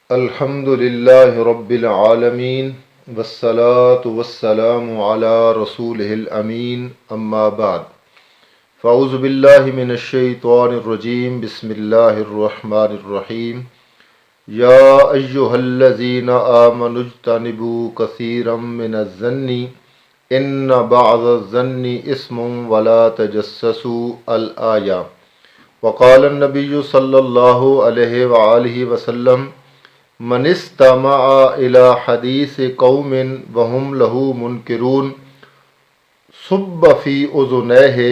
الحمدللہ رب العالمین والصلاة والسلام علی رسولہ الامین اما بعد فاعوذ باللہ من الشیطان الرجیم بسم اللہ الرحمن الرحیم یا ایہا الذین آمنوا اجتنبوا کثیرا من الظن ان بعض الظن اسم ولا تجسسوا الآیہ وقال النبی صلی اللہ علیہ وآلہ وسلم من استمع الى حدیث قوم وهم له منکرون صب فی اذنیہ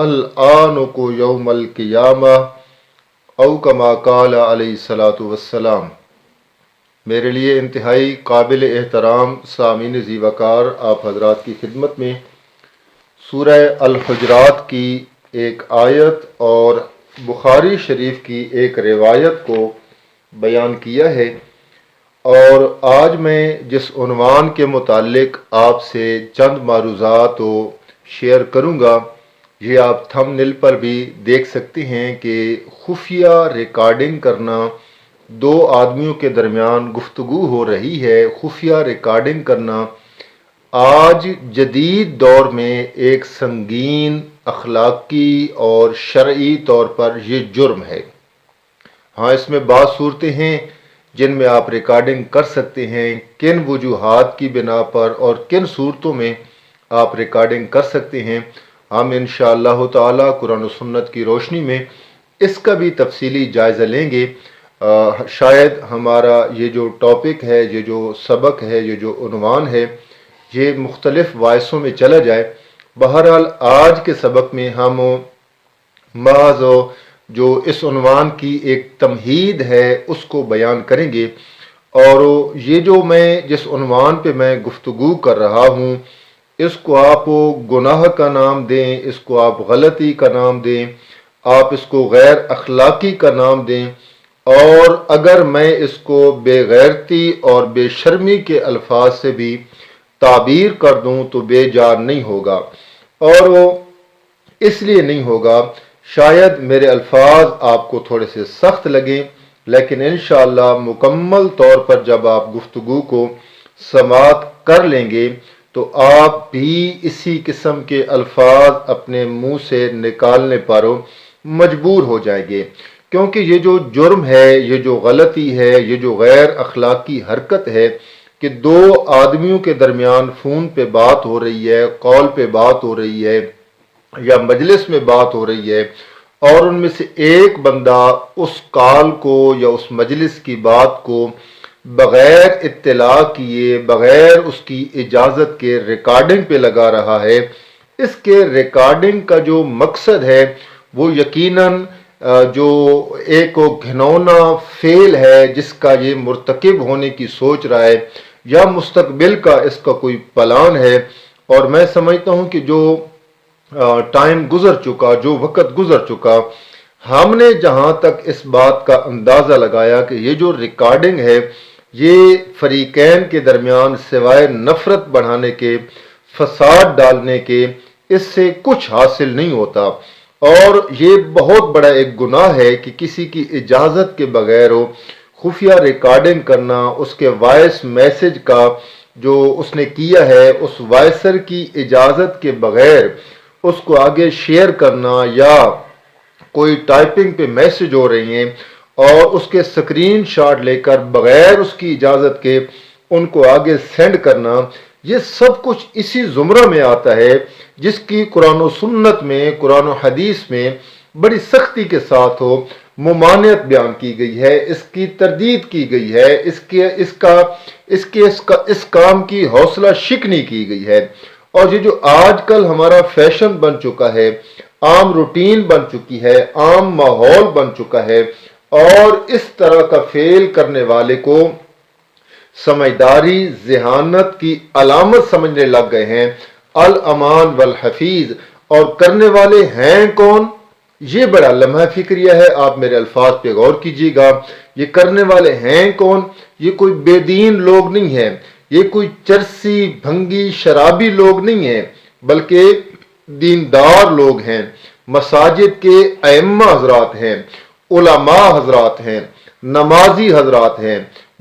العنق یوم القیامہ او کما قال علیہ الصلاۃ والسلام۔ میرے لیے انتہائی قابل احترام سامعین ذی وقار آپ حضرات کی خدمت میں سورہ الحجرات کی ایک آیت اور بخاری شریف کی ایک روایت کو بیان کیا ہے، اور آج میں جس عنوان کے متعلق آپ سے چند معروضات شیئر کروں گا، یہ آپ تھم نیل پر بھی دیکھ سکتے ہیں کہ خفیہ ریکارڈنگ کرنا، دو آدمیوں کے درمیان گفتگو ہو رہی ہے، خفیہ ریکارڈنگ کرنا آج جدید دور میں ایک سنگین اخلاقی اور شرعی طور پر یہ جرم ہے۔ ہاں، اس میں بعض صورتیں ہیں جن میں آپ ریکارڈنگ کر سکتے ہیں، کن وجوہات کی بنا پر اور کن صورتوں میں آپ ریکارڈنگ کر سکتے ہیں، ہم انشاءاللہ تعالی قرآن و سنت کی روشنی میں اس کا بھی تفصیلی جائزہ لیں گے۔ شاید ہمارا یہ جو ٹاپک ہے، یہ جو سبق ہے، یہ جو عنوان ہے، یہ مختلف وائسوں میں چلا جائے۔ بہرحال آج کے سبق میں ہم محض جو اس عنوان کی ایک تمہید ہے اس کو بیان کریں گے، اور یہ جو جس عنوان پہ میں گفتگو کر رہا ہوں، اس کو آپ گناہ کا نام دیں، اس کو آپ غلطی کا نام دیں، آپ اس کو غیر اخلاقی کا نام دیں، اور اگر میں اس کو بے غیرتی اور بے شرمی کے الفاظ سے بھی تعبیر کر دوں تو بے جان نہیں ہوگا، اور اس لیے نہیں ہوگا شاید میرے الفاظ آپ کو تھوڑے سے سخت لگیں، لیکن انشاءاللہ مکمل طور پر جب آپ گفتگو کو سماعت کر لیں گے تو آپ بھی اسی قسم کے الفاظ اپنے منہ سے نکالنے پر مجبور ہو جائیں گے، کیونکہ یہ جو جرم ہے، یہ جو غلطی ہے، یہ جو غیر اخلاقی حرکت ہے کہ دو آدمیوں کے درمیان فون پہ بات ہو رہی ہے، کال پہ بات ہو رہی ہے یا مجلس میں بات ہو رہی ہے، اور ان میں سے ایک بندہ اس کال کو یا اس مجلس کی بات کو بغیر اطلاع کیے، بغیر اس کی اجازت کے ریکارڈنگ پہ لگا رہا ہے۔ اس کے ریکارڈنگ کا جو مقصد ہے وہ یقیناً جو ایک گھنونا فعل ہے جس کا یہ مرتکب ہونے کی سوچ رہا ہے، یا مستقبل کا اس کا کوئی پلان ہے، اور میں سمجھتا ہوں کہ جو ٹائم گزر چکا، جو وقت گزر چکا، ہم نے جہاں تک اس بات کا اندازہ لگایا کہ یہ جو ریکارڈنگ ہے یہ فریقین کے درمیان سوائے نفرت بڑھانے کے، فساد ڈالنے کے، اس سے کچھ حاصل نہیں ہوتا، اور یہ بہت بڑا ایک گناہ ہے کہ کسی کی اجازت کے بغیر خفیہ ریکارڈنگ کرنا، اس کے وائس میسج کا جو اس نے کیا ہے اس وائسر کی اجازت کے بغیر اس کو آگے شیئر کرنا، یا کوئی ٹائپنگ پہ میسج ہو رہی ہیں اور اس کے سکرین شاٹ لے کر بغیر اس کی اجازت کے ان کو آگے سینڈ کرنا، یہ سب کچھ اسی زمرہ میں آتا ہے جس کی قرآن و سنت میں، قرآن و حدیث میں بڑی سختی کے ساتھ ممانعت بیان کی گئی ہے، اس کی تردید کی گئی ہے، اس کام کی حوصلہ شکنی کی گئی ہے۔ اور یہ جو آج کل ہمارا فیشن بن چکا ہے، عام روٹین بن چکی ہے، عام ماحول بن چکا ہے، اور اس طرح کا فعل کرنے والے کو سمجھداری، ذہانت کی علامت سمجھنے لگ گئے ہیں، الامان والحفیظ۔ اور کرنے والے ہیں کون؟ یہ بڑا لمحہ فکریہ ہے، آپ میرے الفاظ پہ غور کیجیے گا۔ یہ کرنے والے ہیں کون؟ یہ کوئی بے دین لوگ نہیں ہیں، یہ کوئی چرسی بھنگی شرابی لوگ نہیں ہیں، بلکہ دیندار لوگ ہیں، مساجد کے ائمہ حضرات ہیں، علماء حضرات ہیں، نمازی حضرات ہیں،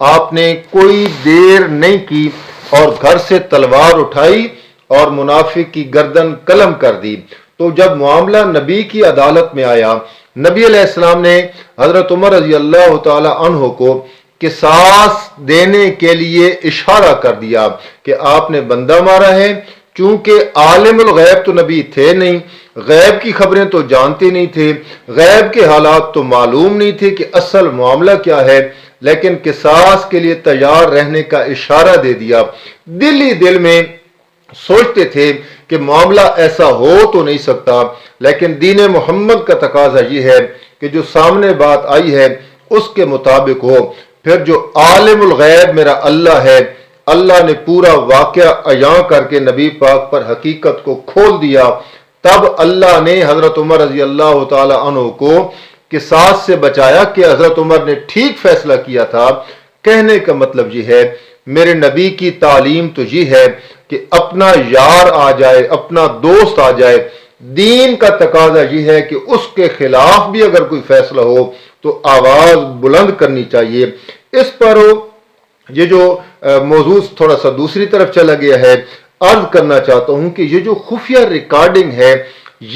آپ نے کوئی دیر نہیں کی اور گھر سے تلوار اٹھائی اور منافق کی گردن قلم کر دی۔ تو جب معاملہ نبی کی عدالت میں آیا، نبی علیہ السلام نے حضرت عمر رضی اللہ تعالی عنہ کو قصاص دینے کے لیے اشارہ کر دیا کہ آپ نے بندہ مارا ہے۔ چونکہ عالم الغیب تو نبی تھے نہیں، غیب کی خبریں تو جانتے نہیں تھے، غیب کے حالات تو معلوم نہیں تھے کہ اصل معاملہ کیا ہے، لیکن قصاص کے لیے تیار رہنے کا اشارہ دے دیا۔ دل ہی دل میں سوچتے تھے کہ معاملہ ایسا ہو تو نہیں سکتا، لیکن دین محمد کا تقاضا یہ ہے کہ جو سامنے بات آئی ہے اس کے مطابق ہو۔ پھر جو عالم الغیب میرا اللہ ہے، اللہ نے پورا واقعہ عیاں کر کے نبی پاک پر حقیقت کو کھول دیا، تب اللہ نے حضرت عمر رضی اللہ تعالی عنہ کو قصاص سے بچایا کہ حضرت عمر نے ٹھیک فیصلہ کیا تھا۔ کہنے کا مطلب یہ ہے، میرے نبی کی تعلیم تو یہ ہے کہ اپنا یار آ جائے، اپنا دوست آ جائے، دین کا تقاضا یہ ہے کہ اس کے خلاف بھی اگر کوئی فیصلہ ہو تو آواز بلند کرنی چاہیے۔ اس پر یہ جو موضوع تھوڑا سا دوسری طرف چلا گیا ہے، عرض کرنا چاہتا ہوں کہ یہ جو خفیہ ریکارڈنگ ہے،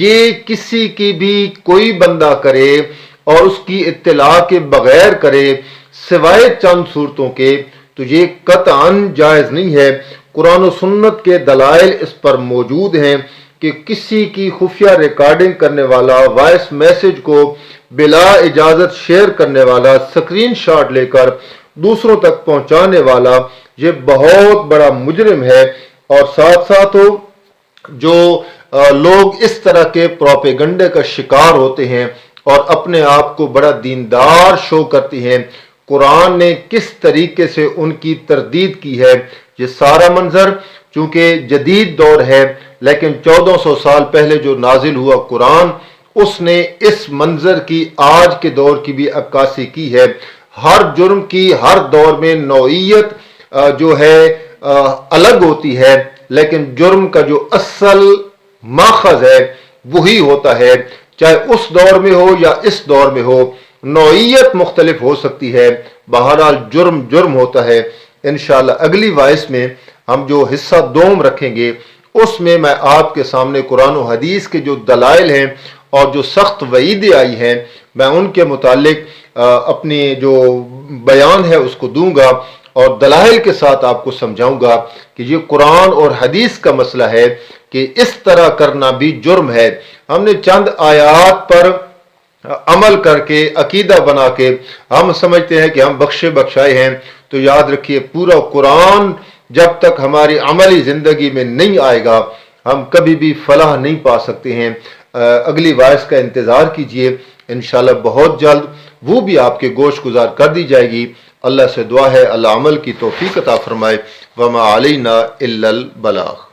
یہ کسی کی بھی کوئی بندہ کرے اور اس کی اطلاع کے بغیر کرے سوائے چند صورتوں کے، تو یہ قطعاً جائز نہیں ہے۔ قرآن و سنت کے دلائل اس پر موجود ہیں کہ کسی کی خفیہ ریکارڈنگ کرنے والا، وائس میسج کو بلا اجازت شیئر کرنے والا، سکرین شاٹ لے کر دوسروں تک پہنچانے والا، یہ بہت بڑا مجرم ہے۔ اور ساتھ ساتھ جو لوگ اس طرح کے پروپیگنڈے کا شکار ہوتے ہیں اور اپنے آپ کو بڑا دیندار شو کرتے ہیں، قرآن نے کس طریقے سے ان کی تردید کی ہے۔ یہ سارا منظر چونکہ جدید دور ہے، لیکن 1400 سال پہلے جو نازل ہوا قرآن، اس نے اس منظر کی آج کے دور کی بھی عکاسی کی ہے۔ ہر جرم کی ہر دور میں نوعیت جو ہے الگ ہوتی ہے، لیکن جرم کا جو اصل ماخذ ہے وہی ہوتا ہے، چاہے اس دور میں ہو یا اس دور میں ہو، نوعیت مختلف ہو سکتی ہے، بہرحال جرم جرم ہوتا ہے۔ انشاءاللہ اگلی وائس میں ہم جو حصہ دوم رکھیں گے، اس میں میں آپ کے سامنے قرآن و حدیث کے جو دلائل ہیں اور جو سخت وعیدیں آئی ہیں، میں ان کے متعلق اپنی جو بیان ہے اس کو دوں گا اور دلائل کے ساتھ آپ کو سمجھاؤں گا کہ یہ قرآن اور حدیث کا مسئلہ ہے کہ اس طرح کرنا بھی جرم ہے۔ ہم نے چند آیات پر عمل کر کے عقیدہ بنا کے ہم سمجھتے ہیں کہ ہم بخشے بخشائے ہیں، تو یاد رکھیے پورا قرآن جب تک ہماری عملی زندگی میں نہیں آئے گا ہم کبھی بھی فلاح نہیں پا سکتے ہیں۔ اگلی وائس کا انتظار کیجئے، انشاءاللہ بہت جلد وہ بھی آپ کے گوش گزار کر دی جائے گی۔ اللہ سے دعا ہے اللہ عمل کی توفیق عطا فرمائے۔ وما علینا الا البلاغ۔